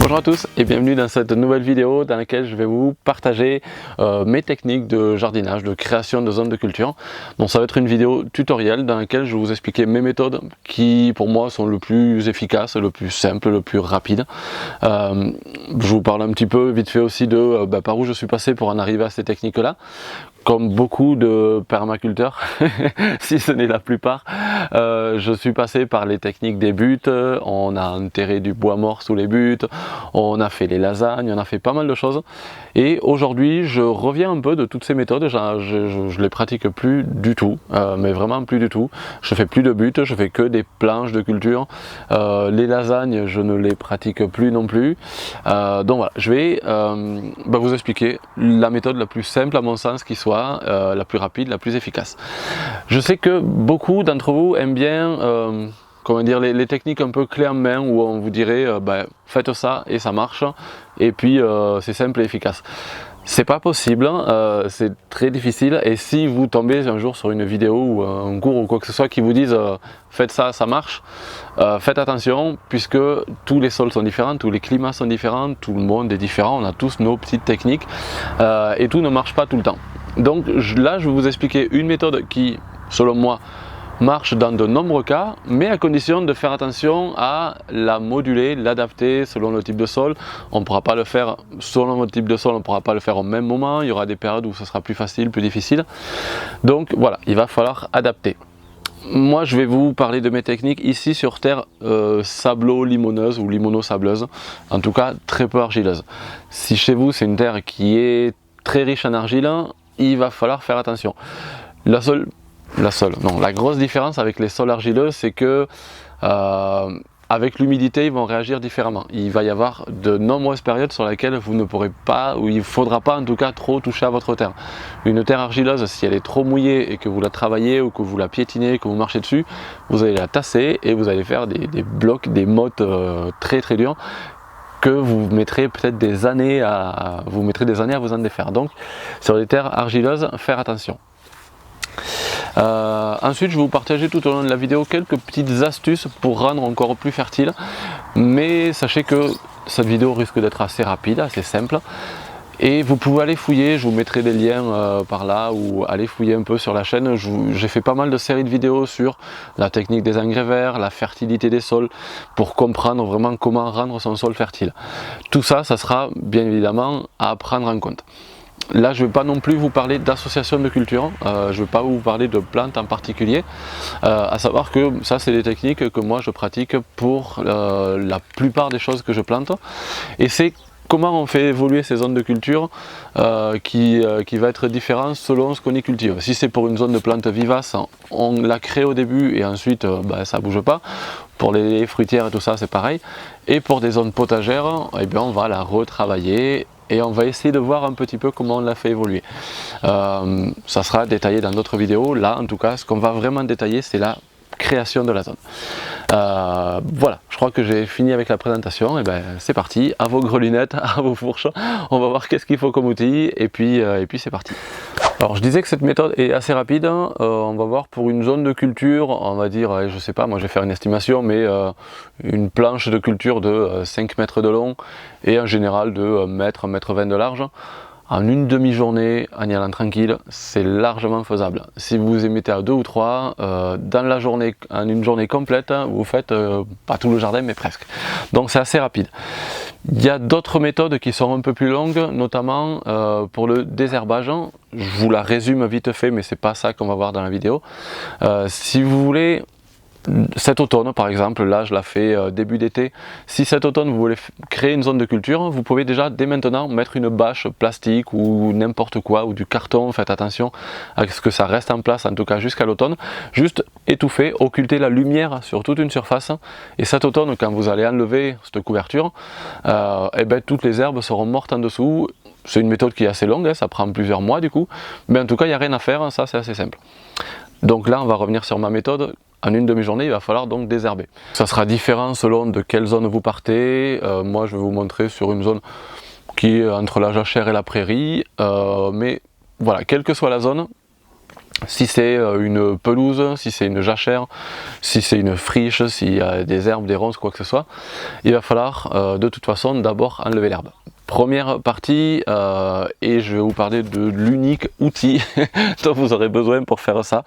Bonjour à tous et bienvenue dans cette nouvelle vidéo dans laquelle je vais vous partager mes techniques de jardinage, de création de zones de culture. Donc ça va être une vidéo tutoriel dans laquelle je vais vous expliquer mes méthodes qui pour moi sont le plus efficaces, le plus simple, le plus rapide. Je vous parle un petit peu vite fait aussi de par où je suis passé pour en arriver à ces techniques là. Comme beaucoup de permaculteurs, si ce n'est la plupart, je suis passé par les techniques des buttes. On a enterré du bois mort sous les buttes, on a fait les lasagnes, on a fait pas mal de choses. Et aujourd'hui, je reviens un peu de toutes ces méthodes, je les pratique plus du tout, mais vraiment plus du tout. Je fais plus de buttes, je fais que des planches de culture. Les lasagnes, je ne les pratique plus non plus. Donc voilà, je vais vous expliquer la méthode la plus simple à mon sens qui soit, la plus rapide, la plus efficace. Je sais que beaucoup d'entre vous aiment bien comment dire, les techniques un peu clés en main où on vous dirait faites ça et ça marche et puis c'est simple et efficace. C'est pas possible, c'est très difficile, et si vous tombez un jour sur une vidéo ou un cours ou quoi que ce soit qui vous dise faites ça, ça marche, faites attention puisque tous les sols sont différents, tous les climats sont différents, tout le monde est différent, on a tous nos petites techniques et tout ne marche pas tout le temps. Donc là je vais vous expliquer une méthode qui selon moi marche dans de nombreux cas, mais à condition de faire attention à la moduler, l'adapter selon le type de sol. On ne pourra pas le faire selon votre type de sol, on ne pourra pas le faire au même moment, il y aura des périodes où ce sera plus facile, plus difficile. Donc voilà, il va falloir adapter. Moi je vais vous parler de mes techniques ici sur terre sablo-limoneuse ou limono-sableuse, en tout cas très peu argileuse. Si chez vous c'est une terre qui est très riche en argile, il va falloir faire attention. La grosse différence avec les sols argileux, c'est que avec l'humidité, ils vont réagir différemment. Il va y avoir de nombreuses périodes sur lesquelles vous ne pourrez pas, ou il ne faudra pas en tout cas trop toucher à votre terre. Une terre argileuse, si elle est trop mouillée et que vous la travaillez ou que vous la piétinez, que vous marchez dessus, vous allez la tasser et vous allez faire des blocs, des mottes très très durs que vous mettrez peut-être des années à vous en défaire. Donc sur les terres argileuses, faire attention. Ensuite je vais vous partager tout au long de la vidéo quelques petites astuces pour rendre encore plus fertile, mais sachez que cette vidéo risque d'être assez rapide, assez simple, et vous pouvez aller fouiller, je vous mettrai des liens par là, ou aller fouiller un peu sur la chaîne. J'ai fait pas mal de séries de vidéos sur la technique des engrais verts, la fertilité des sols, pour comprendre vraiment comment rendre son sol fertile. Tout ça, ça sera bien évidemment à prendre en compte. Là je ne vais pas non plus vous parler d'association de culture, je ne vais pas vous parler de plantes en particulier, à savoir que ça c'est des techniques que moi je pratique pour la plupart des choses que je plante, et c'est comment on fait évoluer ces zones de culture qui va être différent selon ce qu'on y cultive. Si c'est pour une zone de plantes vivaces, on la crée au début et ensuite ça ne bouge pas. Pour les fruitières et tout ça c'est pareil, et pour des zones potagères, eh bien, on va la retravailler et on va essayer de voir un petit peu comment on l'a fait évoluer. Ça sera détaillé dans d'autres vidéos. Là en tout cas ce qu'on va vraiment détailler c'est la création de la zone. Voilà, je crois que j'ai fini avec la présentation, et c'est parti, à vos grelunettes, à vos fourches, on va voir qu'est-ce qu'il faut comme outil, et puis c'est parti. Alors je disais que cette méthode est assez rapide, on va voir pour une zone de culture, on va dire, je sais pas, moi je vais faire une estimation, mais une planche de culture de 5 mètres de long et en général de 1 mètre, 1 mètre 20 de large. En une demi-journée, en y allant tranquille, c'est largement faisable. Si vous y mettez à 2 ou 3, dans la journée, en une journée complète, vous faites pas tout le jardin, mais presque. Donc c'est assez rapide. Il y a d'autres méthodes qui sont un peu plus longues, notamment pour le désherbage. Je vous la résume vite fait, mais c'est pas ça qu'on va voir dans la vidéo. Si vous voulez, cet automne par exemple, là je la fais début d'été, si cet automne vous voulez créer une zone de culture, vous pouvez déjà dès maintenant mettre une bâche plastique ou n'importe quoi, ou du carton, faites attention à ce que ça reste en place en tout cas jusqu'à l'automne, juste étouffer, occulter la lumière sur toute une surface, et cet automne quand vous allez enlever cette couverture, toutes les herbes seront mortes en dessous. C'est une méthode qui est assez longue, ça prend plusieurs mois du coup, mais en tout cas il n'y a rien à faire, ça c'est assez simple. Donc là on va revenir sur ma méthode. En une demi-journée, il va falloir donc désherber. Ça sera différent selon de quelle zone vous partez. Moi, je vais vous montrer sur une zone qui est entre la jachère et la prairie. Mais voilà, quelle que soit la zone, Si c'est une pelouse, si c'est une jachère, si c'est une friche, s'il y a des herbes, des ronces, quoi que ce soit, il va falloir de toute façon d'abord enlever l'herbe. Première partie, et je vais vous parler de l'unique outil dont vous aurez besoin pour faire ça.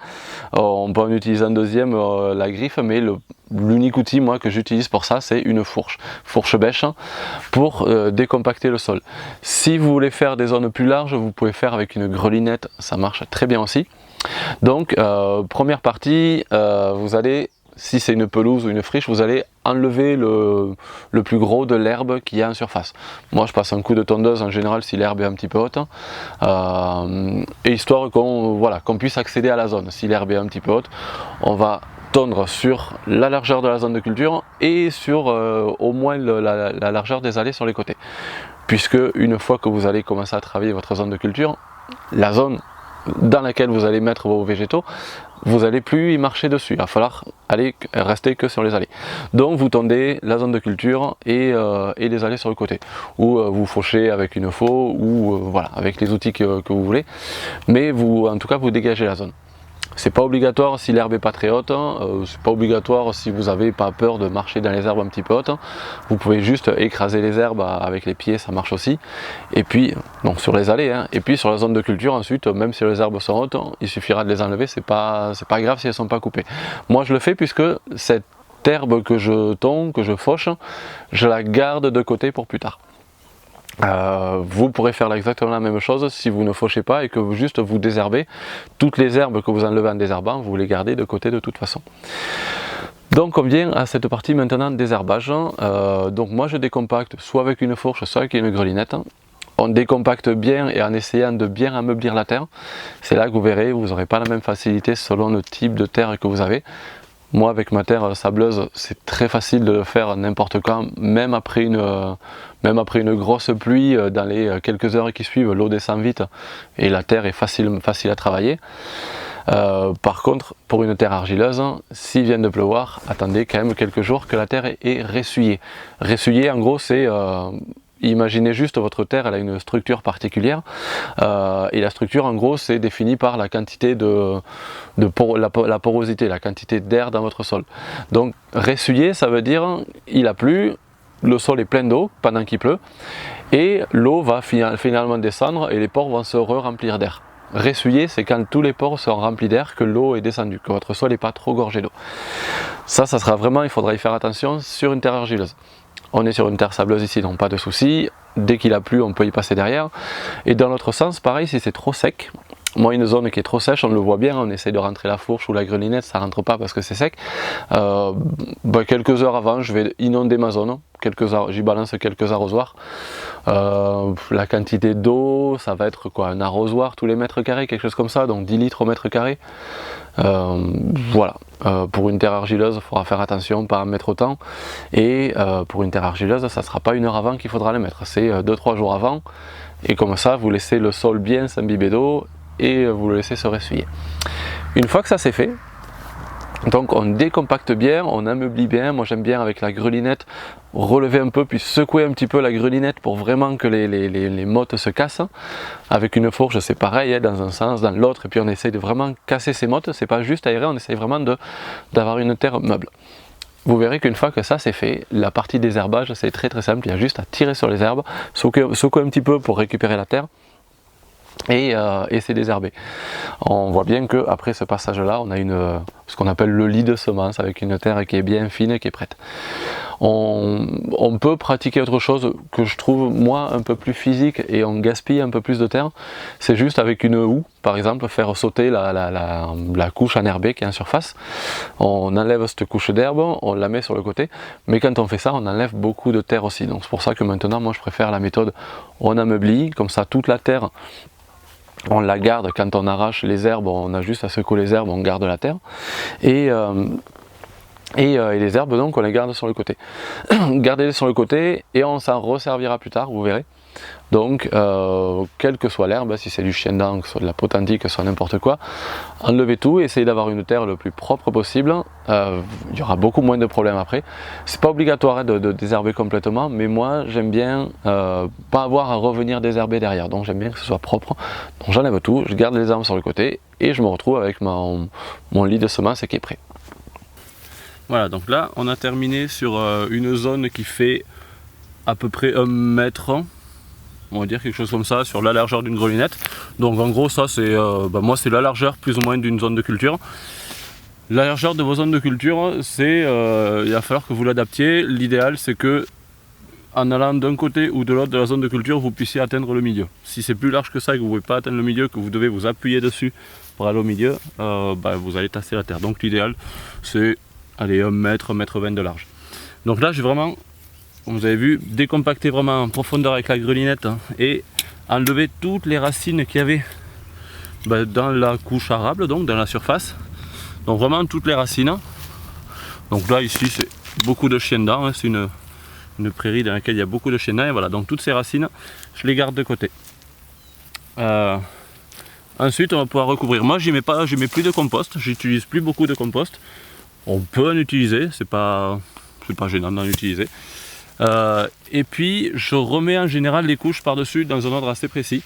On peut en utiliser un deuxième, la griffe, mais l'unique outil moi que j'utilise pour ça, c'est une fourche bêche, pour décompacter le sol. Si vous voulez faire des zones plus larges, vous pouvez faire avec une grelinette, ça marche très bien aussi. Donc première partie, vous allez, si c'est une pelouse ou une friche, vous allez enlever le plus gros de l'herbe qu'il y a en surface. Moi je passe un coup de tondeuse en général si l'herbe est un petit peu haute, et histoire qu'on puisse accéder à la zone. Si l'herbe est un petit peu haute, on va tondre sur la largeur de la zone de culture et sur au moins la largeur des allées sur les côtés. Puisque une fois que vous allez commencer à travailler votre zone de culture, la zone dans laquelle vous allez mettre vos végétaux, vous n'allez plus y marcher dessus, il va falloir rester que sur les allées. Donc vous tondez la zone de culture et les allées sur le côté, ou vous fauchez avec une faux, ou voilà, avec les outils que vous voulez, mais en tout cas vous dégagez la zone. C'est pas obligatoire si l'herbe est pas très haute, c'est pas obligatoire si vous n'avez pas peur de marcher dans les herbes un petit peu hautes. Vous pouvez juste écraser les herbes avec les pieds, ça marche aussi. Et puis, donc sur les allées, et puis sur la zone de culture ensuite, même si les herbes sont hautes, il suffira de les enlever, c'est pas grave si elles sont pas coupées. Moi je le fais puisque cette herbe que je tonds, que je fauche, je la garde de côté pour plus tard. Vous pourrez faire exactement la même chose si vous ne fauchez pas et que vous désherbez. Toutes les herbes que vous enlevez en désherbant, vous les gardez de côté de toute façon. Donc on vient à cette partie maintenant désherbage. Donc moi je décompacte soit avec une fourche, soit avec une grelinette. On décompacte bien et en essayant de bien ameublir la terre. C'est là que vous verrez, vous n'aurez pas la même facilité selon le type de terre que vous avez. Moi avec ma terre sableuse, c'est très facile de le faire n'importe quand, même après une grosse pluie, dans les quelques heures qui suivent, l'eau descend vite et la terre est facile à travailler. Par contre, pour une terre argileuse, s'il vient de pleuvoir, attendez quand même quelques jours que la terre est ressuyée. Ressuyée, en gros, c'est... imaginez juste votre terre, elle a une structure particulière, et la structure en gros c'est défini par la quantité la porosité, la quantité d'air dans votre sol. Donc ressuyé, ça veut dire il a plu, le sol est plein d'eau pendant qu'il pleut, et l'eau va finalement descendre et les pores vont se remplir d'air. Ressuyé, c'est quand tous les pores sont remplis d'air, que l'eau est descendue, que votre sol n'est pas trop gorgé d'eau. Ça sera vraiment, il faudra y faire attention sur une terre argileuse. On est sur une terre sableuse ici, donc pas de souci. Dès qu'il a plu, on peut y passer derrière. Et dans l'autre sens, pareil, si c'est trop sec, moi une zone qui est trop sèche, on le voit bien, on essaie de rentrer la fourche ou la grelinette, ça rentre pas parce que c'est sec. Quelques heures avant, je vais inonder ma zone. J'y balance quelques arrosoirs. La quantité d'eau, ça va être quoi, un arrosoir tous les mètres carrés, quelque chose comme ça, donc 10 litres au mètre carré. Voilà, pour une terre argileuse, il faudra faire attention, pas en mettre autant. Et pour une terre argileuse, ça ne sera pas une heure avant qu'il faudra le mettre, c'est 2-3 jours avant. Et comme ça, vous laissez le sol bien s'imbiber d'eau et vous le laissez se ressuyer. Une fois que ça c'est fait, donc on décompacte bien, on ameublit bien. Moi j'aime bien avec la grelinette relever un peu puis secouer un petit peu la grelinette pour vraiment que les mottes se cassent. Avec une fourche c'est pareil, dans un sens, dans l'autre, et puis on essaye de vraiment casser ces mottes, c'est pas juste aérer, on essaye vraiment d'avoir une terre meuble. Vous verrez qu'une fois que ça c'est fait, la partie désherbage c'est très simple, il y a juste à tirer sur les herbes, secouer un petit peu pour récupérer la terre. Et c'est désherbé. On voit bien qu'après ce passage là on a ce qu'on appelle le lit de semence avec une terre qui est bien fine et qui est prête. On peut pratiquer autre chose que je trouve moi un peu plus physique et on gaspille un peu plus de terre, c'est juste avec une houe par exemple faire sauter la couche enherbée qui est en surface. On enlève cette couche d'herbe, on la met sur le côté, mais quand on fait ça on enlève beaucoup de terre aussi, donc c'est pour ça que maintenant moi je préfère la méthode on ameublit, comme ça toute la terre on la garde. Quand on arrache les herbes, on a juste à secouer les herbes, on garde la terre. Et les herbes, donc, on les garde sur le côté. Gardez-les sur le côté et on s'en resservira plus tard, vous verrez. Donc quelle que soit l'herbe, si c'est du chien-dent, que ce soit de la potentie, que ce soit n'importe quoi, enlevez tout, essayez d'avoir une terre le plus propre possible, il y aura beaucoup moins de problèmes après. C'est pas obligatoire hein, de désherber complètement, mais moi j'aime bien pas avoir à revenir désherber derrière, donc j'aime bien que ce soit propre. Donc j'enlève tout, je garde les arbres sur le côté et je me retrouve avec mon lit de semences qui est prêt. Voilà, donc là on a terminé sur une zone qui fait à peu près 1 mètre, on va dire quelque chose comme ça, sur la largeur d'une grelinette. Donc en gros ça c'est moi c'est la largeur plus ou moins d'une zone de culture. La largeur de vos zones de culture, c'est il va falloir que vous l'adaptiez. L'idéal c'est que en allant d'un côté ou de l'autre de la zone de culture, vous puissiez atteindre le milieu. Si c'est plus large que ça et que vous ne pouvez pas atteindre le milieu, que vous devez vous appuyer dessus pour aller au milieu, vous allez tasser la terre. Donc l'idéal c'est allez 1 mètre, 1 mètre 20 de large. Donc là j'ai vraiment, comme vous avez vu, décompacté vraiment en profondeur avec la grelinette hein, et enlever toutes les racines qu'il y avait dans la couche arable, donc dans la surface. Donc vraiment toutes les racines. Donc là ici c'est beaucoup de chiens-dents, hein, c'est une prairie dans laquelle il y a beaucoup de chiens-dents. Et voilà, donc toutes ces racines, je les garde de côté. Ensuite on va pouvoir recouvrir. Moi j'y mets plus de compost, j'utilise plus beaucoup de compost. On peut en utiliser, c'est pas gênant d'en utiliser. Et puis je remets en général les couches par-dessus dans un ordre assez précis.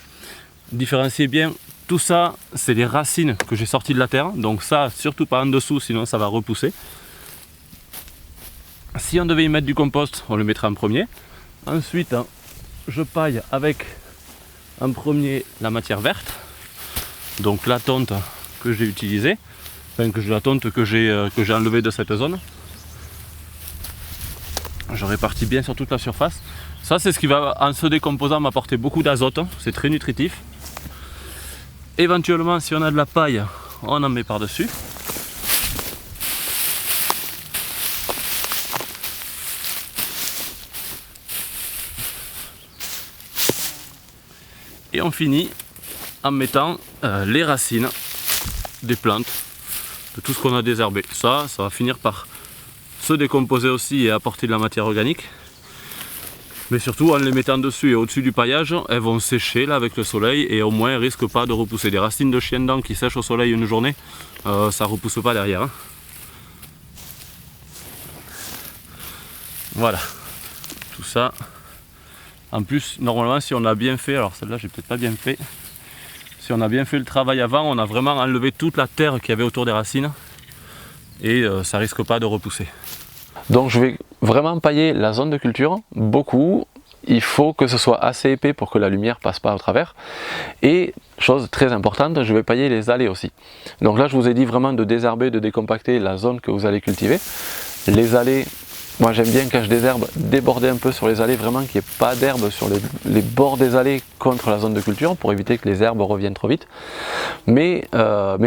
Différenciez bien, tout ça c'est les racines que j'ai sorties de la terre, donc ça surtout pas en dessous sinon ça va repousser. Si on devait y mettre du compost, on le mettrait en premier. Ensuite je paille avec en premier la matière verte, donc la tonte que j'ai utilisée, la tonte que j'ai enlevée de cette zone. Je répartis bien sur toute la surface. Ça c'est ce qui va en se décomposant m'apporter beaucoup d'azote, c'est très nutritif. Éventuellement si on a de la paille, on en met par dessus. Et on finit en mettant les racines des plantes, de tout ce qu'on a désherbé. Ça va finir par se décomposer aussi et apporter de la matière organique. Mais surtout en les mettant dessus et au-dessus du paillage, elles vont sécher là avec le soleil et au moins elles risquent pas de repousser. Des racines de chien-dent qui sèchent au soleil une journée, ça repousse pas derrière. Hein. Voilà, tout ça. En plus, normalement, si on a bien fait, alors celle-là j'ai peut-être pas bien fait, si on a bien fait le travail avant, on a vraiment enlevé toute la terre qu'il y avait autour des racines et ça risque pas de repousser. Donc je vais vraiment pailler la zone de culture, beaucoup. Il faut que ce soit assez épais pour que la lumière passe pas au travers. Et chose très importante, je vais pailler les allées aussi. Donc là je vous ai dit vraiment de désherber, de décompacter la zone que vous allez cultiver. Les allées, moi j'aime bien quand je désherbe, déborder un peu sur les allées, vraiment qu'il n'y ait pas d'herbe sur les bords des allées contre la zone de culture pour éviter que les herbes reviennent trop vite. Mais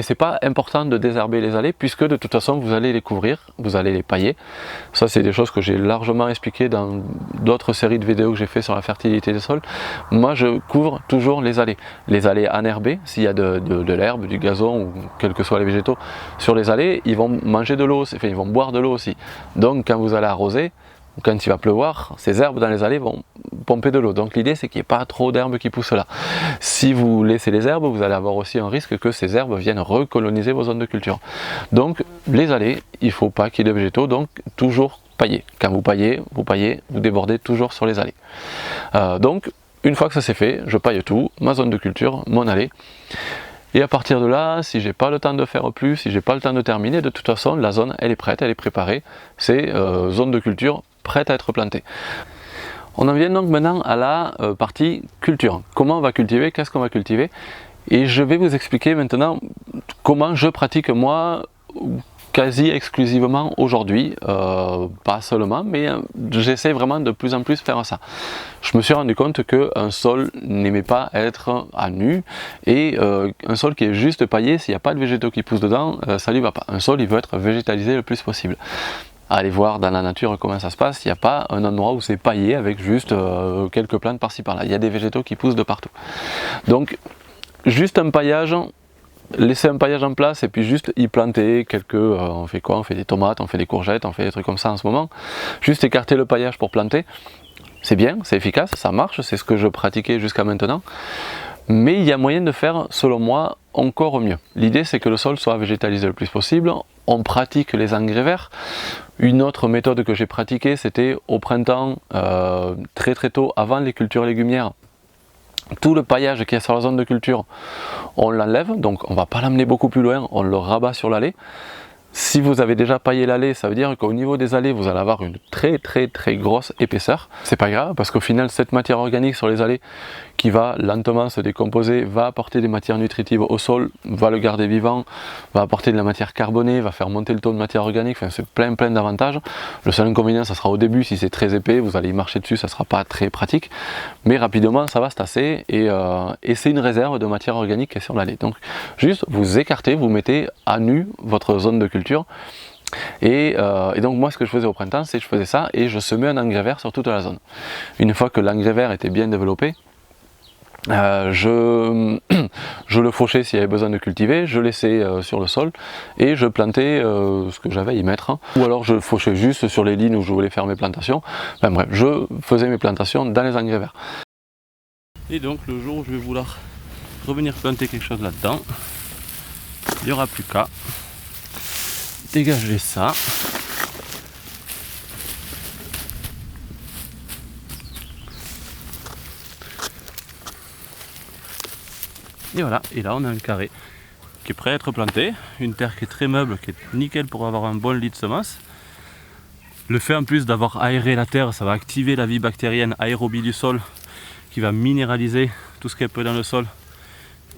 c'est pas important de désherber les allées puisque de toute façon vous allez les couvrir, vous allez les pailler. Ça c'est des choses que j'ai largement expliquées dans d'autres séries de vidéos que j'ai fait sur la fertilité des sols. Moi je couvre toujours les allées enherbées, s'il y a de l'herbe, du gazon ou quels que soient les végétaux sur les allées, ils vont manger de l'eau, enfin ils vont boire de l'eau aussi. Donc quand vous allez arroser, quand il va pleuvoir, ces herbes dans les allées vont pomper de l'eau. Donc l'idée c'est qu'il n'y ait pas trop d'herbes qui poussent là. Si vous laissez les herbes, vous allez avoir aussi un risque que ces herbes viennent recoloniser vos zones de culture. Donc les allées, il ne faut pas qu'il y ait de végétaux, donc toujours pailler. Quand vous paillez, vous débordez toujours sur les allées. Donc une fois que ça c'est fait, je paille tout, ma zone de culture, mon allée. Et à partir de là, si j'ai pas le temps de faire plus, si j'ai pas le temps de terminer, de toute façon la zone elle est prête, elle est préparée. C'est zone de culture prête à être plantée. On en vient donc maintenant à la partie culture. Comment on va cultiver, qu'est-ce qu'on va cultiver? Et je vais vous expliquer maintenant comment je pratique moi quasi exclusivement aujourd'hui, pas seulement, mais j'essaie vraiment de plus en plus faire ça. Je me suis rendu compte qu'un sol n'aimait pas être à nu et un sol qui est juste paillé, s'il n'y a pas de végétaux qui poussent dedans, ça lui va pas. Un sol il veut être végétalisé le plus possible. Allez voir dans la nature comment ça se passe, il n'y a pas un endroit où c'est paillé avec juste quelques plantes par-ci par-là, il y a des végétaux qui poussent de partout. Donc juste un paillage, laisser un paillage en place et puis juste y planter quelques, on fait quoi? On fait des tomates, on fait des courgettes, on fait des trucs comme ça en ce moment. Juste écarter le paillage pour planter. c'est bien, c'est efficace, ça marche, c'est ce que je pratiquais jusqu'à maintenant. Mais il y a moyen de faire, selon moi, encore mieux. L'idée, c'est que le sol soit végétalisé le plus possible. On pratique les engrais verts. Une autre méthode que j'ai pratiquée, c'était au printemps, très tôt, avant les cultures légumières. Tout le paillage qui est sur la zone de culture, on l'enlève, donc on ne va pas l'amener beaucoup plus loin, on le rabat sur l'allée. Si vous avez déjà paillé l'allée, ça veut dire qu'au niveau des allées, vous allez avoir une très grosse épaisseur. C'est pas grave, parce qu'au final, cette matière organique sur les allées qui va lentement se décomposer, va apporter des matières nutritives au sol, va le garder vivant, va apporter de la matière carbonée, va faire monter le taux de matière organique, enfin c'est plein d'avantages. Le seul inconvénient, ça sera au début, si c'est très épais, vous allez y marcher dessus, ça sera pas très pratique, mais rapidement ça va se tasser et c'est une réserve de matière organique qui est sur l'allée. Donc juste vous écartez, vous mettez à nu votre zone de culture. Et donc moi ce que je faisais au printemps, c'est que je faisais ça et je semais un engrais vert sur toute la zone. Une fois que l'engrais vert était bien développé, je le fauchais s'il y avait besoin de cultiver, je laissais sur le sol et je plantais ce que j'avais à y mettre, ou alors je fauchais juste sur les lignes où je voulais faire mes plantations. Enfin bref, je faisais mes plantations dans les engrais verts. Et donc le jour où je vais vouloir revenir planter quelque chose là-dedans, il n'y aura plus qu'à dégager ça. Et voilà, et là on a un carré qui est prêt à être planté, une terre qui est très meuble, qui est nickel pour avoir un bon lit de semences. Le fait en plus d'avoir aéré la terre, ça va activer la vie bactérienne aérobie du sol qui va minéraliser tout ce qu'elle peut dans le sol.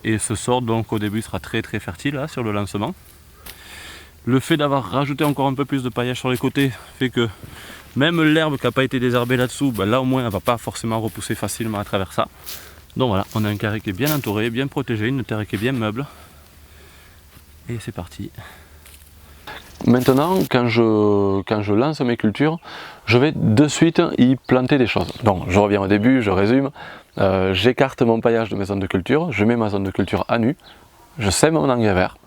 Et ce sol donc au début sera très fertile là, sur le lancement. Le fait d'avoir rajouté encore un peu plus de paillage sur les côtés fait que même l'herbe qui n'a pas été désherbée là-dessous, ben là au moins elle ne va pas forcément repousser facilement à travers ça. Donc voilà, on a un carré qui est bien entouré, bien protégé, une terre qui est bien meuble. Et c'est parti. Maintenant, quand je lance mes cultures, je vais de suite y planter des choses. Donc je reviens au début, je résume. J'écarte mon paillage de mes zones de culture, je mets ma zone de culture à nu, je sème mon engrais vert.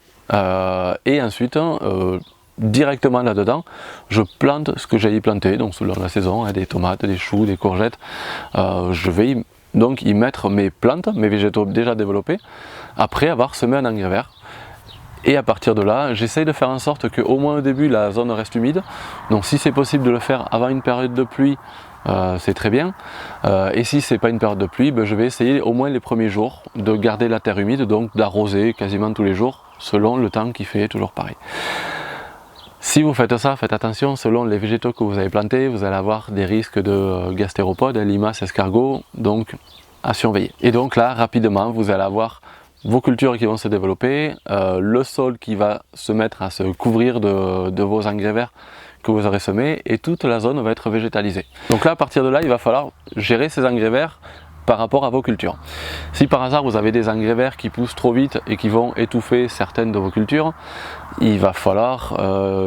Et ensuite, directement là-dedans, je plante ce que j'ai y planté, donc selon la saison, des tomates, des choux, des courgettes. Je vais donc y mettre mes plantes, mes végétaux déjà développés, après avoir semé un engrais vert. Et à partir de là, j'essaye de faire en sorte qu'au moins au début, la zone reste humide. Donc si c'est possible de le faire avant une période de pluie, c'est très bien. Et si c'est pas une période de pluie, ben, je vais essayer au moins les premiers jours de garder la terre humide, donc d'arroser quasiment tous les jours, selon le temps qui fait, toujours pareil. Si vous faites ça, faites attention, selon les végétaux que vous avez plantés, vous allez avoir des risques de gastéropodes, limaces, escargots, donc à surveiller. Et donc là, rapidement, vous allez avoir vos cultures qui vont se développer, le sol qui va se mettre à se couvrir de vos engrais verts que vous aurez semés, et toute la zone va être végétalisée. Donc là, à partir de là, il va falloir gérer ces engrais verts par rapport à vos cultures. Si par hasard vous avez des engrais verts qui poussent trop vite et qui vont étouffer certaines de vos cultures, il va falloir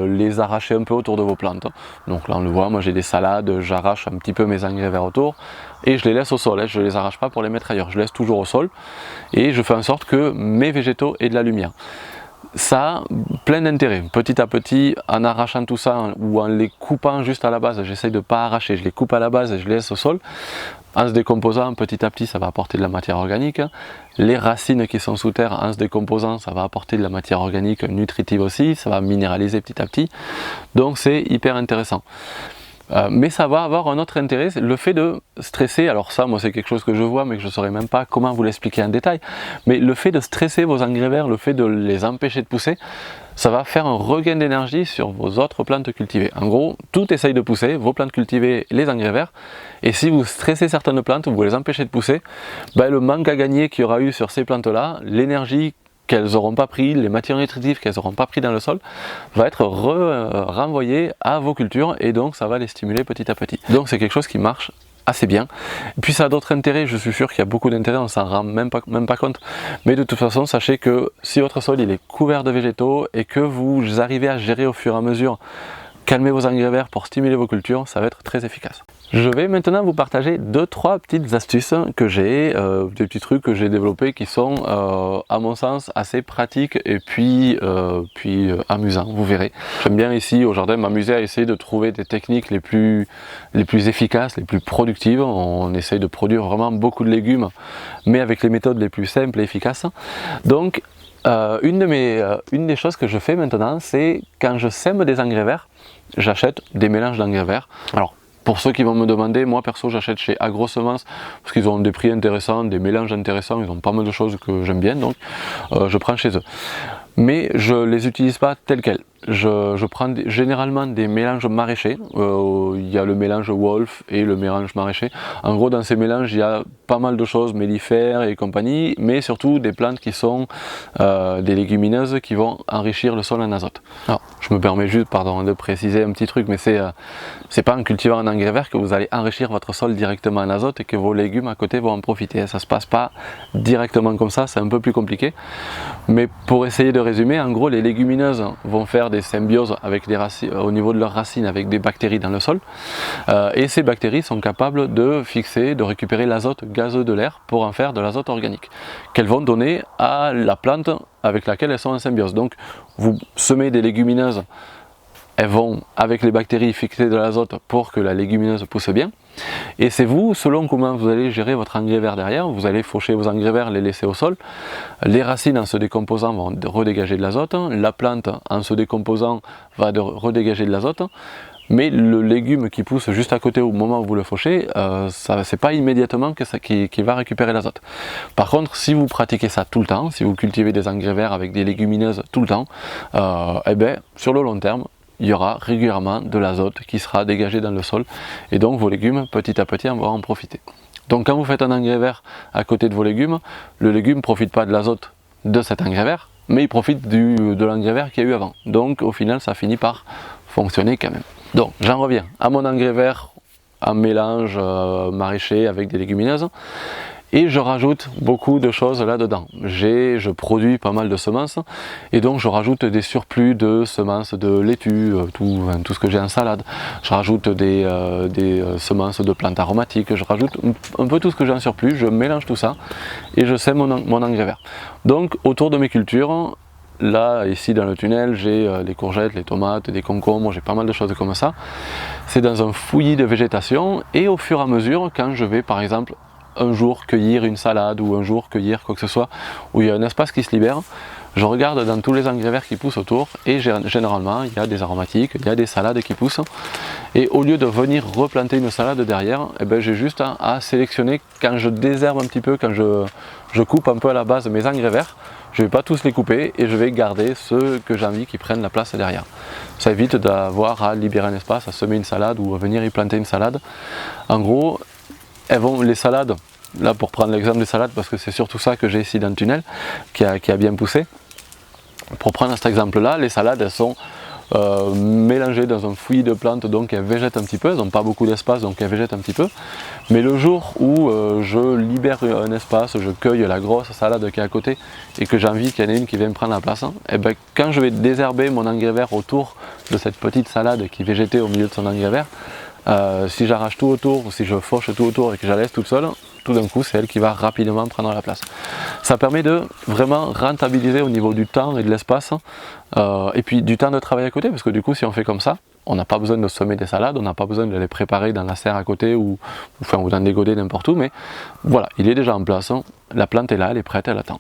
les arracher un peu autour de vos plantes. Donc là on le voit, moi j'ai des salades, j'arrache un petit peu mes engrais verts autour et je les laisse au sol, je ne les arrache pas pour les mettre ailleurs, je laisse toujours au sol et je fais en sorte que mes végétaux aient de la lumière. Ça a plein d'intérêts. Petit à petit, en arrachant tout ça ou en les coupant juste à la base, j'essaye de ne pas arracher, je les coupe à la base et je les laisse au sol. En se décomposant petit à petit, ça va apporter de la matière organique. Les racines qui sont sous terre, en se décomposant, ça va apporter de la matière organique nutritive aussi, ça va minéraliser petit à petit. Donc c'est hyper intéressant. Mais ça va avoir un autre intérêt, le fait de stresser, alors ça moi c'est quelque chose que je vois mais que je ne saurais même pas comment vous l'expliquer en détail, mais le fait de stresser vos engrais verts, le fait de les empêcher de pousser, ça va faire un regain d'énergie sur vos autres plantes cultivées. En gros, tout essaye de pousser, vos plantes cultivées, les engrais verts, et si vous stressez certaines plantes, vous les empêchez de pousser, ben le manque à gagner qu'il y aura eu sur ces plantes-là, l'énergie qu'elles n'auront pas pris, les matières nutritives qu'elles n'auront pas pris dans le sol, va être renvoyé à vos cultures et donc ça va les stimuler petit à petit. Donc c'est quelque chose qui marche assez bien. Et puis ça a d'autres intérêts, je suis sûr qu'il y a beaucoup d'intérêts, on s'en rend même pas compte. Mais de toute façon, sachez que si votre sol il est couvert de végétaux et que vous arrivez à gérer au fur et à mesure calmer vos engrais verts, pour stimuler vos cultures, ça va être très efficace. Je vais maintenant vous partager 2-3 petites astuces que j'ai, des petits trucs que j'ai développés qui sont à mon sens assez pratiques et puis amusants, vous verrez. J'aime bien ici au jardin m'amuser à essayer de trouver des techniques les plus efficaces, les plus productives. On essaye de produire vraiment beaucoup de légumes mais avec les méthodes les plus simples et efficaces. Donc une des choses que je fais maintenant, c'est quand je sème des engrais verts, j'achète des mélanges d'engrais verts. Alors, pour ceux qui vont me demander, moi perso j'achète chez Agrosemences parce qu'ils ont des prix intéressants, des mélanges intéressants, ils ont pas mal de choses que j'aime bien, donc je prends chez eux. Mais je ne les utilise pas tels quels. Je prends généralement des mélanges maraîchers. Il y a le mélange Wolf et le mélange maraîcher. En gros, dans ces mélanges, il y a pas mal de choses, mellifères et compagnie, mais surtout des plantes qui sont des légumineuses qui vont enrichir le sol en azote. Alors, je me permets juste, pardon, de préciser un petit truc, mais c'est pas en cultivant un engrais vert que vous allez enrichir votre sol directement en azote et que vos légumes à côté vont en profiter. Ça se passe pas directement comme ça, c'est un peu plus compliqué. Mais pour essayer de résumer, en gros, les légumineuses vont faire des symbioses avec des racines, au niveau de leurs racines avec des bactéries dans le sol, et ces bactéries sont capables de fixer, de récupérer l'azote gazeux de l'air pour en faire de l'azote organique qu'elles vont donner à la plante avec laquelle elles sont en symbiose. Donc vous semez des légumineuses, elles vont avec les bactéries fixer de l'azote pour que la légumineuse pousse bien. Et c'est vous, selon comment vous allez gérer votre engrais vert derrière, vous allez faucher vos engrais verts, les laisser au sol. Les racines en se décomposant vont redégager de l'azote, la plante en se décomposant va redégager de l'azote. Mais le légume qui pousse juste à côté au moment où vous le fauchez, c'est pas immédiatement qu'il va récupérer l'azote. Par contre, si vous pratiquez ça tout le temps, si vous cultivez des engrais verts avec des légumineuses tout le temps, eh ben, sur le long terme, il y aura régulièrement de l'azote qui sera dégagé dans le sol et donc vos légumes petit à petit vont en profiter. Donc quand vous faites un engrais vert à côté de vos légumes, le légume ne profite pas de l'azote de cet engrais vert, mais il profite de l'engrais vert qu'il y a eu avant. Donc au final ça finit par fonctionner quand même. Donc j'en reviens à mon engrais vert en mélange maraîcher avec des légumineuses. Et je rajoute beaucoup de choses là-dedans. Je produis pas mal de semences et donc je rajoute des surplus de semences de laitue, tout ce que j'ai en salade. Je rajoute des semences de plantes aromatiques, je rajoute un peu tout ce que j'ai en surplus, je mélange tout ça et je sème mon engrais vert. Donc autour de mes cultures, là ici dans le tunnel, j'ai les courgettes, les tomates, des concombres, j'ai pas mal de choses comme ça. C'est dans un fouillis de végétation et au fur et à mesure, quand je vais par exemple un jour cueillir une salade ou un jour cueillir quoi que ce soit, où il y a un espace qui se libère, je regarde dans tous les engrais verts qui poussent autour et généralement il y a des aromatiques, il y a des salades qui poussent et au lieu de venir replanter une salade derrière, eh ben, j'ai juste à sélectionner quand je désherbe un petit peu, quand je coupe un peu à la base mes engrais verts, je ne vais pas tous les couper et je vais garder ceux que j'ai envie qui prennent la place derrière. Ça évite d'avoir à libérer un espace, à semer une salade ou à venir y planter une salade. En gros, les salades, là pour prendre l'exemple des salades, parce que c'est surtout ça que j'ai ici dans le tunnel, qui a bien poussé. Pour prendre cet exemple-là, les salades, elles sont mélangées dans un fouillis de plantes, donc elles végètent un petit peu, elles n'ont pas beaucoup d'espace, donc elles végètent un petit peu. Mais le jour où je libère un espace, je cueille la grosse salade qui est à côté, et que j'ai envie qu'il y en ait une qui vienne prendre la place, et ben, quand je vais désherber mon engrais vert autour de cette petite salade qui végétait au milieu de son engrais vert, si j'arrache tout autour ou si je fauche tout autour et que je la laisse toute seule, tout d'un coup c'est elle qui va rapidement prendre la place. Ça permet de vraiment rentabiliser au niveau du temps et de l'espace et puis du temps de travail à côté, parce que du coup si on fait comme ça, on n'a pas besoin de semer des salades, on n'a pas besoin de les préparer dans la serre à côté ou dans des godets n'importe où, mais voilà, il est déjà en place, la plante est là, elle est prête, elle attend.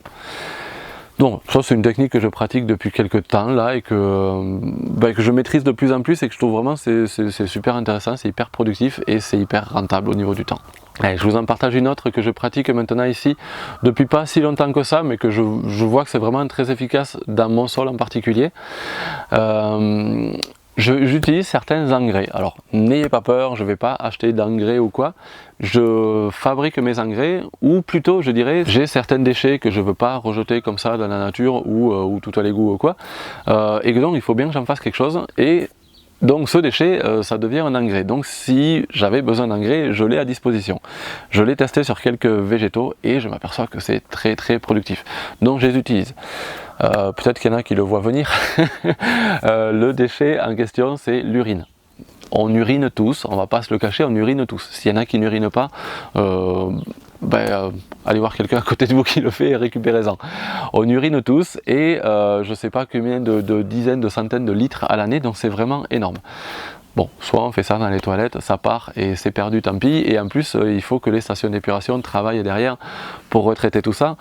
Donc ça c'est une technique que je pratique depuis quelques temps là et que je maîtrise de plus en plus et que je trouve vraiment c'est super intéressant, c'est hyper productif et c'est hyper rentable au niveau du temps. Allez, je vous en partage une autre que je pratique maintenant ici depuis pas si longtemps que ça, mais que je vois que c'est vraiment très efficace dans mon sol en particulier. J'utilise certains engrais. Alors n'ayez pas peur, je ne vais pas acheter d'engrais ou quoi. Je fabrique mes engrais, ou plutôt je dirais j'ai certains déchets que je ne veux pas rejeter comme ça dans la nature ou tout à l'égout ou quoi. Et que donc il faut bien que j'en fasse quelque chose. Et donc ce déchet, ça devient un engrais. Donc si j'avais besoin d'engrais, je l'ai à disposition. Je l'ai testé sur quelques végétaux et je m'aperçois que c'est très très productif. Donc je les utilise. Peut-être qu'il y en a qui le voient venir. Le déchet en question, c'est l'urine. On urine tous, on va pas se le cacher, on urine tous. S'il y en a qui n'urinent pas, allez voir quelqu'un à côté de vous qui le fait et récupérez-en. On urine tous et je ne sais pas combien de dizaines, de centaines de litres à l'année, donc c'est vraiment énorme. Bon, soit on fait ça dans les toilettes, ça part et c'est perdu, tant pis. Et en plus, il faut que les stations d'épuration travaillent derrière pour retraiter tout ça.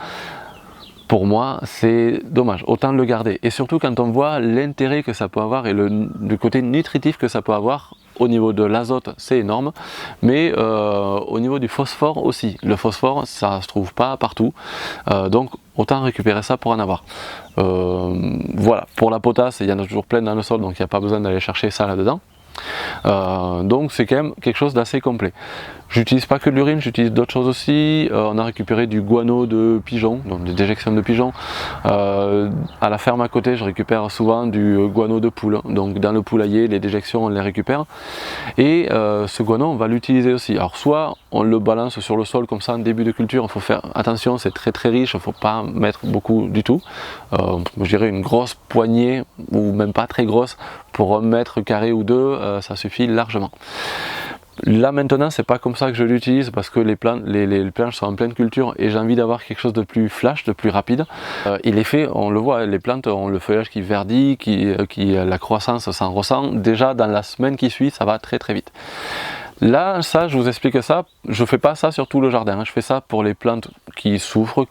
Pour moi, c'est dommage, autant le garder. Et surtout quand on voit l'intérêt que ça peut avoir et le côté nutritif que ça peut avoir, au niveau de l'azote, c'est énorme, mais au niveau du phosphore aussi. Le phosphore, ça ne se trouve pas partout, donc autant récupérer ça pour en avoir. Voilà, pour la potasse, il y en a toujours plein dans le sol, donc il n'y a pas besoin d'aller chercher ça là-dedans. Donc c'est quand même quelque chose d'assez complet. J'utilise pas que de l'urine, j'utilise d'autres choses aussi. On a récupéré du guano de pigeons, donc des déjections de pigeons. À la ferme à côté, je récupère souvent du guano de poule. Donc dans le poulailler, les déjections, on les récupère. Et ce guano, on va l'utiliser aussi. Alors soit on le balance sur le sol comme ça en début de culture, il faut faire attention, c'est très très riche, il ne faut pas mettre beaucoup du tout. Je dirais une grosse poignée, ou même pas très grosse, pour 1 mètre carré ou 2, ça suffit largement. Là maintenant, c'est pas comme ça que je l'utilise parce que les planches sont en pleine culture et j'ai envie d'avoir quelque chose de plus flash, de plus rapide. Il est fait, on le voit, les plantes ont le feuillage qui verdit, la croissance s'en ressent. Déjà dans la semaine qui suit, ça va très très vite. Là, ça, je vous explique ça, je fais pas ça sur tout le jardin, je fais ça pour les plantes qui souffrent,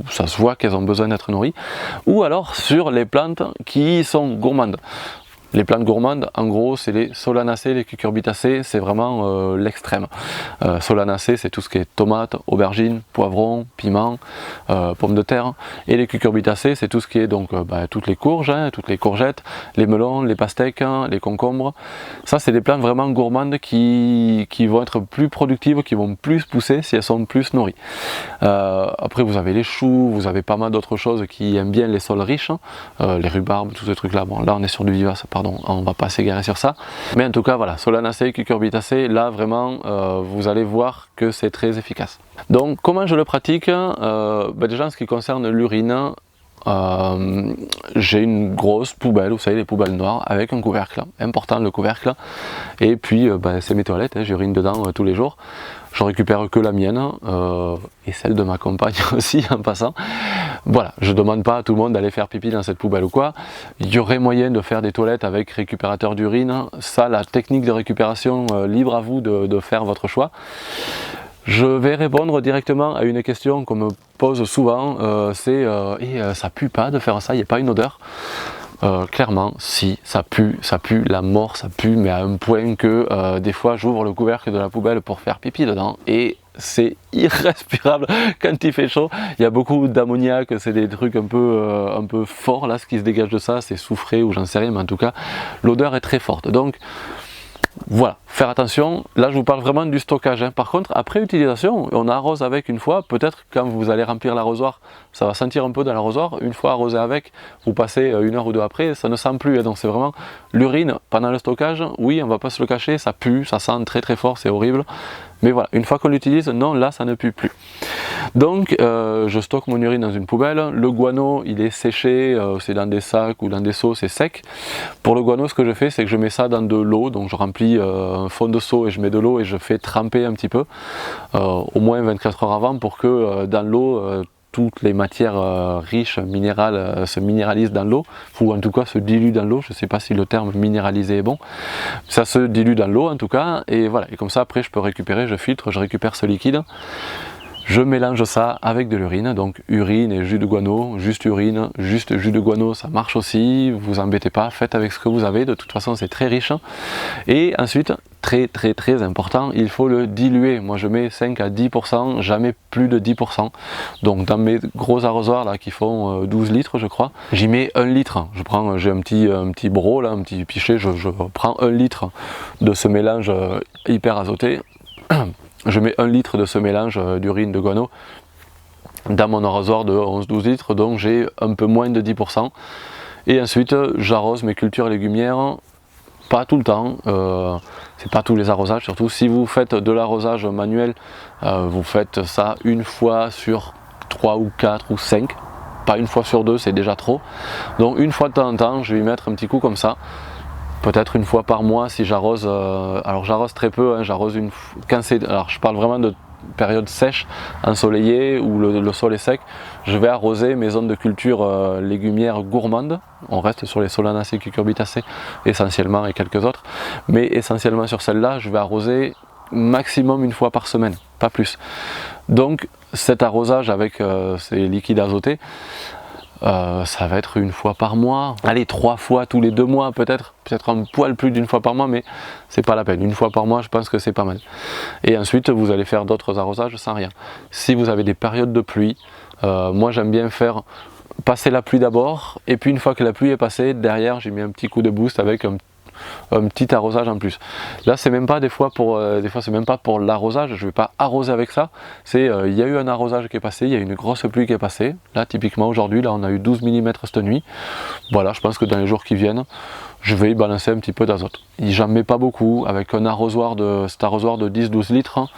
ça se voit qu'elles ont besoin d'être nourries, ou alors sur les plantes qui sont gourmandes. Les plantes gourmandes, en gros, c'est les solanacées, les cucurbitacées, c'est vraiment l'extrême. Solanacées, c'est tout ce qui est tomates, aubergines, poivrons, piments, pommes de terre. Et les cucurbitacées, c'est tout ce qui est donc toutes les courges, toutes les courgettes, les melons, les pastèques, les concombres. Ça, c'est des plantes vraiment gourmandes qui vont être plus productives, qui vont plus pousser si elles sont plus nourries. Après, vous avez les choux, vous avez pas mal d'autres choses qui aiment bien les sols riches, les rhubarbes, tous ces trucs-là. Bon, là, on est sur du vivace, pardon, on va pas s'égarer sur ça. Mais en tout cas, voilà, solanacées, cucurbitacées, là, vraiment, vous allez voir que c'est très efficace. Donc, comment je le pratique? Déjà, en ce qui concerne l'urine, j'ai une grosse poubelle, vous savez, les poubelles noires, avec un couvercle, important le couvercle, et puis c'est mes toilettes, j'urine dedans tous les jours. Je récupère que la mienne et celle de ma compagne aussi en passant. Voilà, je demande pas à tout le monde d'aller faire pipi dans cette poubelle ou quoi. Il y aurait moyen de faire des toilettes avec récupérateur d'urine. Ça, la technique de récupération, libre à vous de faire votre choix. Je vais répondre directement à une question qu'on me pose souvent, ça pue pas de faire ça, il n'y a pas une odeur? Clairement, si, ça pue la mort, ça pue, mais à un point que des fois j'ouvre le couvercle de la poubelle pour faire pipi dedans et c'est irrespirable quand il fait chaud. Il y a beaucoup d'ammoniac, c'est des trucs un peu forts là, ce qui se dégage de ça, c'est soufré ou j'en sais rien, mais en tout cas l'odeur est très forte. Donc voilà, faire attention, là je vous parle vraiment du stockage. Par contre, après utilisation, on arrose avec une fois, peut-être quand vous allez remplir l'arrosoir, ça va sentir un peu dans l'arrosoir, une fois arrosé avec, vous passez 1 heure ou 2 après, ça ne sent plus, donc c'est vraiment l'urine pendant le stockage, oui, on va pas se le cacher, ça pue, ça sent très très fort, c'est horrible, mais voilà, une fois qu'on l'utilise, non, là ça ne pue plus. Donc je stocke mon urine dans une poubelle, le guano il est séché, c'est dans des sacs ou dans des seaux, c'est sec. Pour le guano, ce que je fais, c'est que je mets ça dans de l'eau, donc je remplis un fond de seau et je mets de l'eau et je fais tremper un petit peu, au moins 24 heures avant, pour que dans l'eau, toutes les matières riches, minérales, se minéralisent dans l'eau, ou en tout cas se diluent dans l'eau. Je ne sais pas si le terme minéralisé est bon. Ça se dilue dans l'eau en tout cas, et voilà. Et comme ça, après, je peux récupérer, je filtre, je récupère ce liquide. Je mélange ça avec de l'urine, donc urine et jus de guano, juste urine, juste jus de guano, ça marche aussi, vous embêtez pas, faites avec ce que vous avez, de toute façon c'est très riche. Et ensuite, très très très important, il faut le diluer. Moi je mets 5 à 10%, jamais plus de 10%. Donc dans mes gros arrosoirs là qui font 12 litres je crois, j'y mets 1 litre. J'ai un petit broc là, un petit pichet, je prends 1 litre de ce mélange hyper azoté. Je mets 1 litre de ce mélange d'urine de guano dans mon arrosoir de 11-12 litres, donc j'ai un peu moins de 10%. Et ensuite j'arrose mes cultures légumières, pas tout le temps, c'est pas tous les arrosages, surtout si vous faites de l'arrosage manuel, vous faites ça 1 fois sur 3 ou 4 ou 5. pas une fois sur deux, c'est déjà trop. Donc une fois de temps en temps, je vais y mettre un petit coup comme ça. Peut-être une fois par mois si j'arrose, alors j'arrose très peu, hein, j'arrose alors je parle vraiment de période sèche, ensoleillée, où le sol est sec, je vais arroser mes zones de culture légumières gourmandes. On reste sur les solanacées, cucurbitacées essentiellement et quelques autres, mais essentiellement sur celles-là, je vais arroser maximum une fois par semaine, pas plus. Donc cet arrosage avec ces liquides azotés, ça va être une fois par mois, allez 3 fois tous les 2 mois peut-être un poil plus d'une fois par mois, mais c'est pas la peine, une fois par mois je pense que c'est pas mal. Et ensuite vous allez faire d'autres arrosages sans rien. Si vous avez des périodes de pluie, moi j'aime bien faire passer la pluie d'abord, et puis une fois que la pluie est passée, derrière j'ai mis un petit coup de boost avec un petit arrosage en plus. Là c'est même pas des fois c'est même pas pour l'arrosage, je vais pas arroser avec ça, c'est il y a eu un arrosage qui est passé, il y a eu une grosse pluie qui est passée, là typiquement aujourd'hui, là on a eu 12 mm cette nuit, voilà, je pense que dans les jours qui viennent, je vais y balancer un petit peu d'azote. J'en mets pas beaucoup, avec cet arrosoir de 10-12 litres, hein,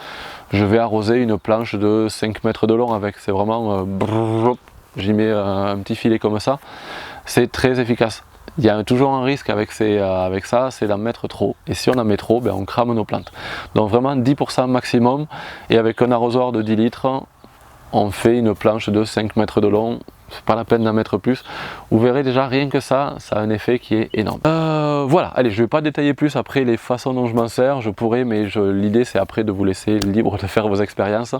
je vais arroser une planche de 5 mètres de long avec, c'est vraiment, j'y mets un petit filet comme ça, c'est très efficace. Il y a toujours un risque avec ça, c'est d'en mettre trop. Et si on en met trop, ben on crame nos plantes. Donc vraiment 10% maximum. Et avec un arrosoir de 10 litres, on fait une planche de 5 mètres de long. C'est pas la peine d'en mettre plus. Vous verrez déjà, rien que ça a un effet qui est énorme. Voilà, allez, je vais pas détailler plus après les façons dont je m'en sers. Je pourrais, mais l'idée c'est après de vous laisser libre de faire vos expériences.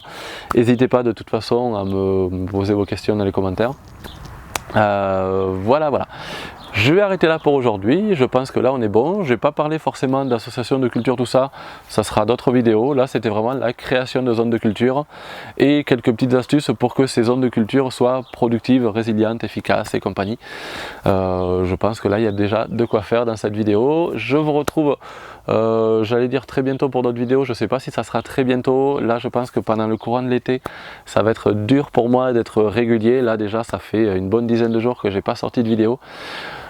N'hésitez pas de toute façon à me poser vos questions dans les commentaires. Voilà. Je vais arrêter là pour aujourd'hui, je pense que là on est bon, je vais pas parler forcément d'association de culture, tout ça, ça sera d'autres vidéos. Là c'était vraiment la création de zones de culture et quelques petites astuces pour que ces zones de culture soient productives, résilientes, efficaces et compagnie. Je pense que là il y a déjà de quoi faire dans cette vidéo. Je vous retrouve, j'allais dire très bientôt pour d'autres vidéos, je sais pas si ça sera très bientôt. Là je pense que pendant le courant de l'été, ça va être dur pour moi d'être régulier. Là déjà ça fait une bonne dizaine de jours que j'ai pas sorti de vidéo.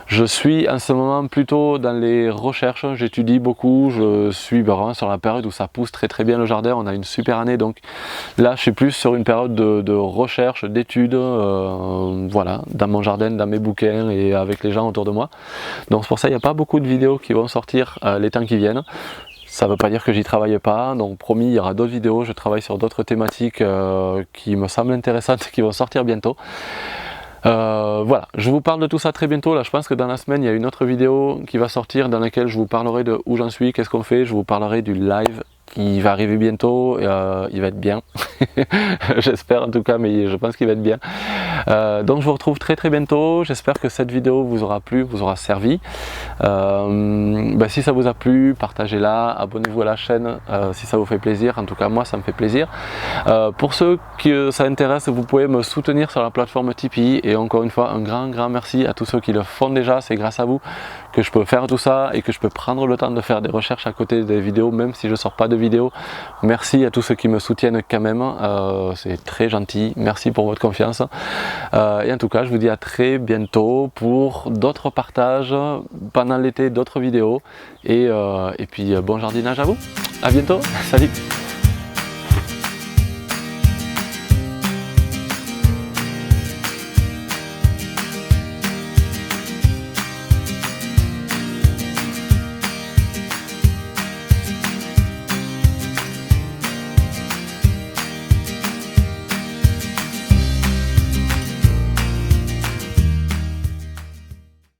Je suis en ce moment plutôt dans les recherches, j'étudie beaucoup, je suis vraiment sur la période où ça pousse très bien le jardin, on a une super année, donc là je suis plus sur une période de recherche, d'études, voilà, dans mon jardin, dans mes bouquins et avec les gens autour de moi. Donc c'est pour ça qu'il n'y a pas beaucoup de vidéos qui vont sortir les temps qui viennent. Ça ne veut pas dire que j'y travaille pas, donc promis il y aura d'autres vidéos, je travaille sur d'autres thématiques qui me semblent intéressantes, qui vont sortir bientôt. Voilà, je vous parle de tout ça très bientôt. Là je pense que dans la semaine il y a une autre vidéo qui va sortir dans laquelle je vous parlerai de où j'en suis, qu'est-ce qu'on fait, je vous parlerai du live qui va arriver bientôt, il va être bien, j'espère en tout cas, mais je pense qu'il va être bien. Donc je vous retrouve très bientôt, j'espère que cette vidéo vous aura plu, vous aura servi. Si ça vous a plu, partagez-la, abonnez-vous à la chaîne si ça vous fait plaisir, en tout cas moi ça me fait plaisir. Pour ceux que ça intéresse, vous pouvez me soutenir sur la plateforme Tipeee, et encore une fois un grand merci à tous ceux qui le font déjà, c'est grâce à vous que je peux faire tout ça et que je peux prendre le temps de faire des recherches à côté des vidéos, même si je sors pas de vidéos. Merci à tous ceux qui me soutiennent quand même, c'est très gentil, merci pour votre confiance. Et en tout cas je vous dis à très bientôt pour d'autres partages pendant l'été, d'autres vidéos, et puis bon jardinage à vous, à bientôt, salut.